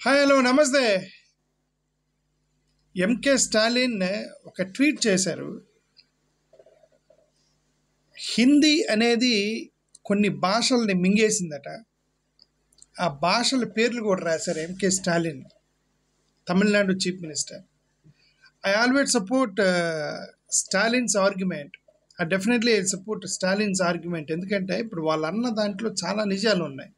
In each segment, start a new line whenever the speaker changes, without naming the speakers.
Hi hello నమస్తే. MK Stalin ఒక tweet చేశారు. హిందీ అనేది కొన్ని భాషల్ని మింగేసిందట. ఆ భాషల పేర్లు కూడా రాశారు MK Stalin, Tamil Nadu chief minister. I always support Stalin's argument. I definitely support Stalin's argument. ఎందుకంటే ఇప్పుడు వాళ్ళు అన్న దాంట్లో చాలా నిజాలు ఉన్నాయి.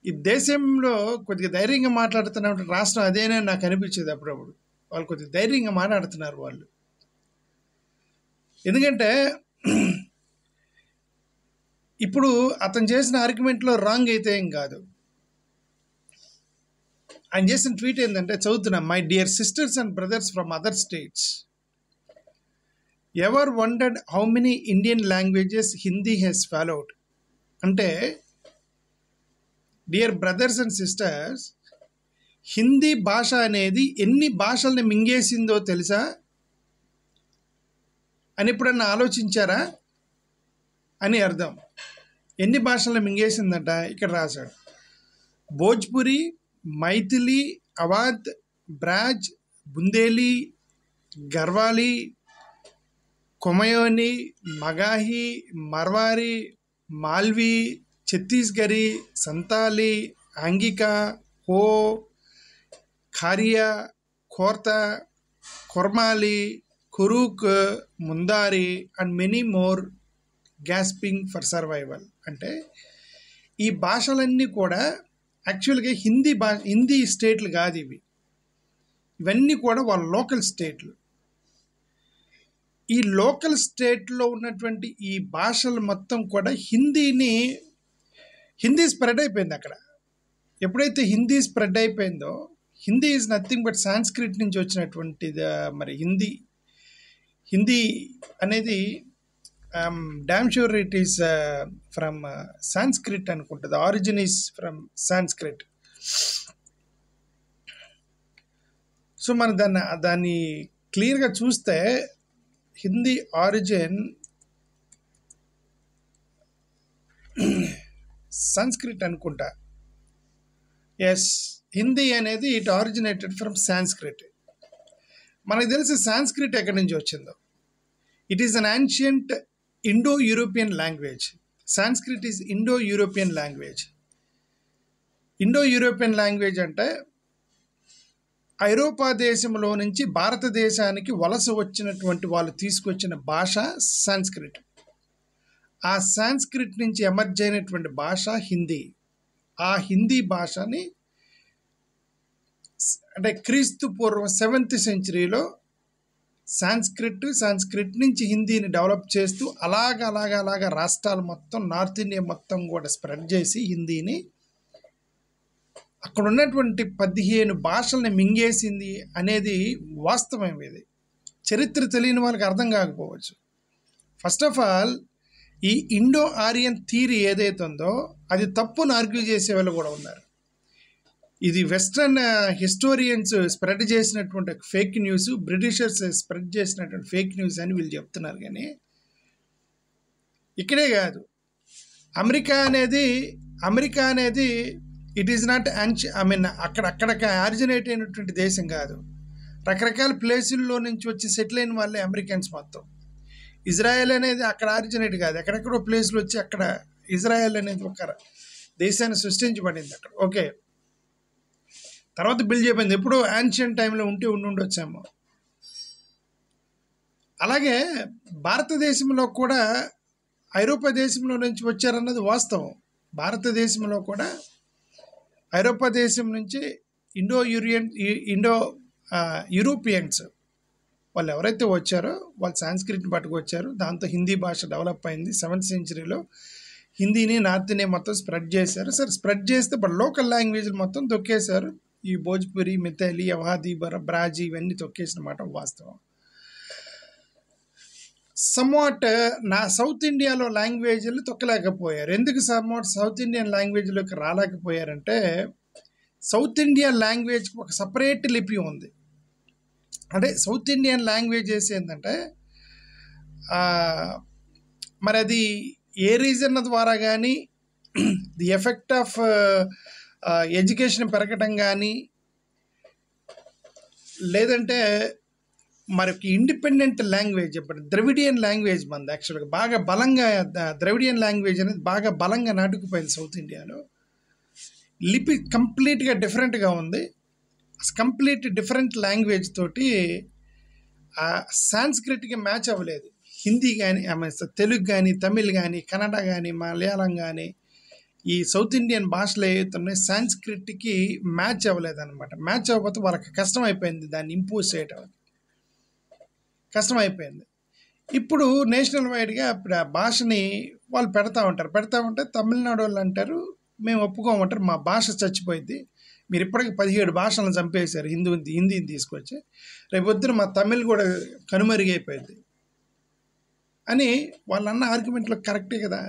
ఈ దేశంలో కొద్దిగా ధైర్యంగా మాట్లాడుతున్నటువంటి రాష్ట్రం అదేనే నాకు అనిపించేది అప్పుడప్పుడు. వాళ్ళు కొద్దిగా ధైర్యంగా మాట్లాడుతున్నారు వాళ్ళు. ఎందుకంటే ఇప్పుడు అతను చేసిన ఆర్గ్యుమెంట్లో రాంగ్ అయితే ఏం కాదు. ఆయన చేసిన ట్వీట్ ఏంటంటే చదువుతున్నా. My dear sisters and brothers from other states, ever wondered how many Indian languages Hindi has followed. అంటే dear brothers and sisters, Hindi భాష అనేది ఎన్ని భాషల్ని మింగేసిందో తెలుసా అని ఎప్పుడన్నా ఆలోచించారా అని అర్థం. ఎన్ని భాషల్ని మింగేసిందట ఇక్కడ రాశాడు. Bhojpuri, Maithili, అవాధ్, బ్రాజ్, Bundeli, Garhwali, కొమయోని, Magahi, మర్వారి, Malvi, Chhattisgarhi, Santali, Angika, Ho, Kharia, Khortha, Kurmali, Kurukh, Mundari and many more gasping for survival. అంటే ఈ భాషలన్నీ కూడా యాక్చువల్గా హిందీ స్టేట్లు కాదు ఇవి. ఇవన్నీ కూడా వాళ్ళ లోకల్ స్టేట్లు. ఈ లోకల్ స్టేట్లో ఉన్నటువంటి ఈ భాషలు మొత్తం కూడా హిందీ స్ప్రెడ్ అయిపోయింది అక్కడ. ఎప్పుడైతే హిందీ స్ప్రెడ్ అయిపోయిందో, Hindi is nothing but Sanskrit నుంచి వచ్చినటువంటిది. మరి హిందీ అనేది damn sure it is from Sanskrit అనుకుంటుంది. Origin is from Sanskrit. So మన దాన్ని క్లియర్గా చూస్తే హిందీ ఆరిజిన్ సంస్కృత్ అనుకుంటా. ఎస్, హిందీ అనేది ఇట్ ఆరిజినేటెడ్ ఫ్రమ్ సాంస్క్రిట్. మనకు తెలిసి సాంస్క్రిట్ ఎక్కడి నుంచి వచ్చిందో. It is an ancient Indo European language. Sanskrit is Indo European language. Indo European language అంటే ఐరోపా దేశంలో నుంచి భారతదేశానికి వలస వచ్చినటువంటి వాళ్ళు తీసుకొచ్చిన భాష సాంస్క్రిట్. ఆ సాంస్క్రిట్ నుంచి ఎమర్జ్ అయినటువంటి భాష హిందీ. ఆ హిందీ భాషని అంటే క్రీస్తు పూర్వం 7th centuryలో సాంస్క్రిట్ నుంచి హిందీని డెవలప్ చేస్తూ అలాగ రాష్ట్రాలు మొత్తం, నార్త్ ఇండియా మొత్తం కూడా స్ప్రెడ్ చేసి హిందీని అక్కడ ఉన్నటువంటి 15 భాషల్ని మింగేసింది అనేది వాస్తవం. ఇది చరిత్ర తెలియని వాళ్ళకి అర్థం కాకపోవచ్చు. ఫస్ట్ ఆఫ్ ఆల్, ఈ ఇండో ఆరియన్ థియరీ ఏదైతే ఉందో అది తప్పును ఆర్గ్యూ చేసే వాళ్ళు కూడా ఉన్నారు. ఇది వెస్ట్రన్ హిస్టోరియన్స్ స్ప్రెడ్ చేసినటువంటి ఫేక్ న్యూస్, బ్రిటిషర్స్ స్ప్రెడ్ చేసినటువంటి ఫేక్ న్యూస్ అని వీళ్ళు చెప్తున్నారు. కానీ ఇక్కడే కాదు, అమెరికా అనేది ఇట్ ఈజ్ నాట్ అక్కడక్కడ ఆరిజినేట్ అయినటువంటి దేశం కాదు. రకరకాల ప్లేసుల్లో నుంచి వచ్చి సెటిల్ అయిన వాళ్ళే అమెరికన్స్ మొత్తం. ఇజ్రాయెల్ అనేది అక్కడ ఆరిజినేట్ కాదు, ఎక్కడెక్కడో ప్లేస్లు వచ్చి అక్కడ ఇజ్రాయెల్ అనేది ఒక దేశాన్ని సృష్టించబడింది అక్కడ. ఓకే, తర్వాత బిల్డ్ చేయబడింది. ఎప్పుడో యాన్షియంట్ టైంలో ఉండొచ్చాము. అలాగే భారతదేశంలో కూడా ఐరోపా దేశంలో నుంచి వచ్చారన్నది వాస్తవం. భారతదేశంలో కూడా ఐరోపా దేశం నుంచి ఇండో యూరోపియన్స్ వాళ్ళు ఎవరైతే వచ్చారో వాళ్ళు సాంస్క్రిట్ని పట్టుకొచ్చారు. దాంతో హిందీ భాష డెవలప్ అయింది. 7th centuryలో హిందీని నార్త్ ఇండియా మొత్తం స్ప్రెడ్ చేశారు. సరే, స్ప్రెడ్ చేస్తే ఇప్పుడు లోకల్ లాంగ్వేజ్లు మొత్తం తొక్కేశారు. ఈ భోజ్పురి, మిథైలి, అవాధి, బ్రాజీ ఇవన్నీ తొక్కేసిన మాట వాస్తవం. సమ్వాట్ సౌత్ ఇండియాలో లాంగ్వేజ్లు తొక్కలేకపోయారు. ఎందుకు సౌత్ ఇండియన్ లాంగ్వేజ్లోకి రాలేకపోయారంటే, సౌత్ ఇండియన్ లాంగ్వేజ్కి ఒక సపరేట్ లిపి ఉంది. అంటే సౌత్ ఇండియన్ లాంగ్వేజెస్ ఏంటంటే మరి అది ఏ రీజన్ ద్వారా కానీ ది ఎఫెక్ట్ ఆఫ్ ఎడ్యుకేషన్ పెరగటం కానీ, లేదంటే మనకి ఇండిపెండెంట్ లాంగ్వేజ్, ఇప్పుడు ద్రవిడియన్ లాంగ్వేజ్ మనది యాక్చువల్గా బాగా బలంగా, ద్రవిడియన్ లాంగ్వేజ్ అనేది బాగా బలంగా నాటుకుపోయింది సౌత్ ఇండియాలో. లిపి కంప్లీట్గా డిఫరెంట్గా ఉంది. కంప్లీట్ డిఫరెంట్ లాంగ్వేజ్ తోటి సాంస్క్రిట్కి మ్యాచ్ అవ్వలేదు. హిందీ కానీ, తెలుగు కానీ, తమిళ్ కానీ, కన్నడ కానీ, మలయాళం కానీ, ఈ సౌత్ ఇండియన్ భాషలు ఏవైతున్నాయి సాంస్క్రిట్కి మ్యాచ్ అవ్వలేదు అనమాట. మ్యాచ్ అవ్వకపోతే వాళ్ళకి కష్టం అయిపోయింది, దాన్ని ఇంపోజ్ చేయటం కష్టం అయిపోయింది. ఇప్పుడు నేషనల్ వైడ్గా ఇప్పుడు ఆ భాషని వాళ్ళు పెడతా ఉంటే తమిళనాడు వాళ్ళు అంటారు మేము ఒప్పుకోమంటారు, మా భాష చచ్చిపోయింది, మీరు ఇప్పటికి 17 భాషలను చంపేశారు హిందీని తీసుకొచ్చి, రేపొద్దున మా తమిళ్ కూడా కనుమరుగైపోయింది అని వాళ్ళు అన్న ఆర్గ్యుమెంట్లో కరెక్టే కదా.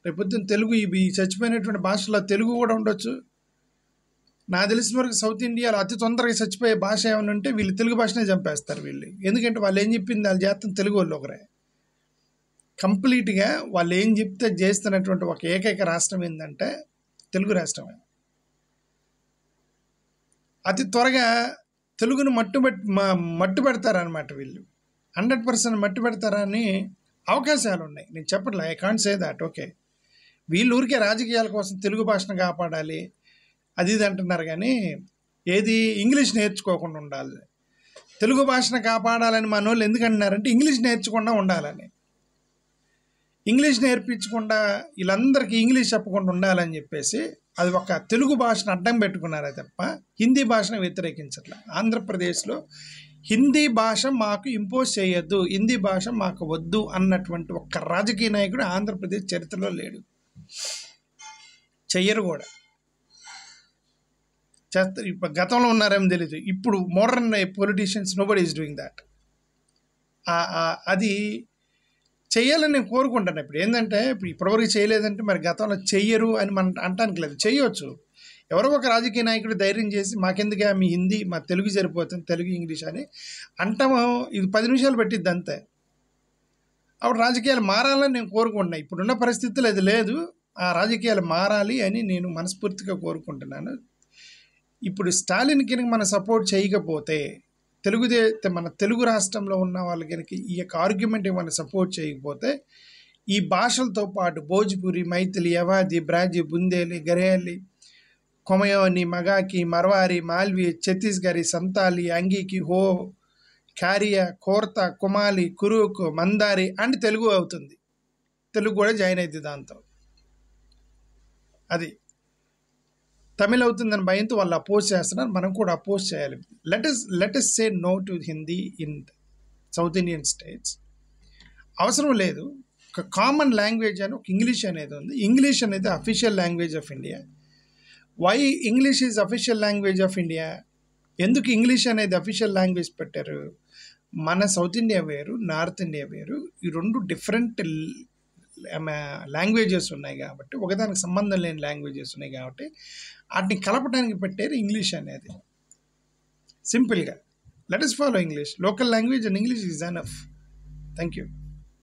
రేపొద్దున తెలుగు ఈ చచ్చిపోయినటువంటి భాషలో తెలుగు కూడా ఉండొచ్చు. నాకు తెలిసిన వరకు సౌత్ ఇండియాలో అతి తొందరగా చచ్చిపోయే భాష ఏమైనా ఉంటే వీళ్ళు తెలుగు భాషనే చంపేస్తారు వీళ్ళు. ఎందుకంటే వాళ్ళు ఏం చెప్పింది వాళ్ళు చేస్తాం తెలుగు వాళ్ళు ఒకరే. కంప్లీట్గా వాళ్ళు ఏం చెప్తే చేస్తున్నటువంటి ఒక ఏకైక రాష్ట్రం ఏంటంటే తెలుగు రాష్ట్రమే. అతి త్వరగా తెలుగును మట్టు పెడతారనమాట వీళ్ళు. 100% మట్టు పెడతారని అవకాశాలు ఉన్నాయి. నేను చెప్పట్లే, I can't say that. Okay, వీళ్ళు ఊరికే రాజకీయాల కోసం తెలుగు భాషను కాపాడాలి అది ఇది అంటున్నారు, కానీ ఏది ఇంగ్లీష్ నేర్చుకోకుండా ఉండాలి. తెలుగు భాషను కాపాడాలని మన వాళ్ళు ఎందుకు అంటున్నారంటే ఇంగ్లీష్ నేర్చుకుండా ఉండాలని. ఇంగ్లీష్ నేర్పించకుండా వీళ్ళందరికీ ఇంగ్లీష్ చెప్పకుండా ఉండాలని చెప్పేసి అది ఒక తెలుగు భాషను అడ్డం పెట్టుకున్నారే తప్ప హిందీ భాషను వ్యతిరేకించట్లే. ఆంధ్రప్రదేశ్లో హిందీ భాష మాకు ఇంపోజ్ చేయొద్దు, హిందీ భాష మాకు వద్దు అన్నటువంటి ఒక్క రాజకీయ నాయకుడు ఆంధ్రప్రదేశ్ చరిత్రలో లేడు. చెయ్యరు కూడా. చేస్తారు, ఇప్పుడు గతంలో ఉన్నారేమో తెలీదు, ఇప్పుడు modern politicians nobody is doing that. అది చెయ్యాలని నేను కోరుకుంటాను. ఇప్పుడు ఏంటంటే ఇప్పటివరకు చేయలేదంటే మరి గతంలో చెయ్యరు అని మనం అంటానికి లేదు, చేయవచ్చు. ఎవరో ఒక రాజకీయ నాయకుడు ధైర్యం చేసి మాకెందుగా మీ హిందీ మా తెలుగు సరిపోతుంది, తెలుగు ఇంగ్లీష్ అని అంటాము. ఇది 10 నిమిషాలు పెట్టిద్ది అంతే. అప్పుడు రాజకీయాలు మారాలని నేను కోరుకుంటున్నాను. ఇప్పుడున్న పరిస్థితులు అది లేదు, ఆ రాజకీయాలు మారాలి అని నేను మనస్ఫూర్తిగా కోరుకుంటున్నాను. ఇప్పుడు స్టాలిన్ కనుక మనం సపోర్ట్ చేయకపోతే, మన తెలుగు రాష్ట్రంలో ఉన్న వాళ్ళు కనుక ఈ యొక్క ఆర్గ్యుమెంట్ మనం సపోర్ట్ చేయకపోతే, ఈ భాషలతో పాటు భోజ్పురి, మైథిలి, అవాధి, బ్రాజీ, బుందేలి, గరేలి, కొమయోని, మగాకి, మర్వారి, మాల్వి, ఛత్తీస్గఢి, సంతాలి, అంగీకి, హో, ఖారియా, కోర్తా, కుమాలి, కురుక్, మందారి అండ్ తెలుగు అవుతుంది. తెలుగు కూడా జాయిన్ అవుతుంది దాంతో. అది తమిళ్ అవుతుందని భయంతో వాళ్ళు అపోజ్ చేస్తున్నారు, మనం కూడా అపోజ్ చేయాలి. Let us say no to Hindi in South Indian states. అవసరం లేదు. ఒక కామన్ లాంగ్వేజ్ అని ఒక ఇంగ్లీష్ అనేది ఉంది. ఇంగ్లీష్ అనేది official language of India. Why English is official language of India? ఎందుకు ఇంగ్లీష్ అనేది అఫీషియల్ లాంగ్వేజ్ పెట్టారు? మన సౌత్ ఇండియా వేరు, నార్త్ ఇండియా వేరు. ఈ రెండు డిఫరెంట్ లాంగ్వేజెస్ ఉన్నాయి కాబట్టి, ఒకదానికి సంబంధం లేని లాంగ్వేజెస్ ఉన్నాయి కాబట్టి వాటిని కలపడానికి పెట్టారు ఇంగ్లీష్ అనేది. సింపుల్గా let us follow English. Local language and English is enough. Thank you.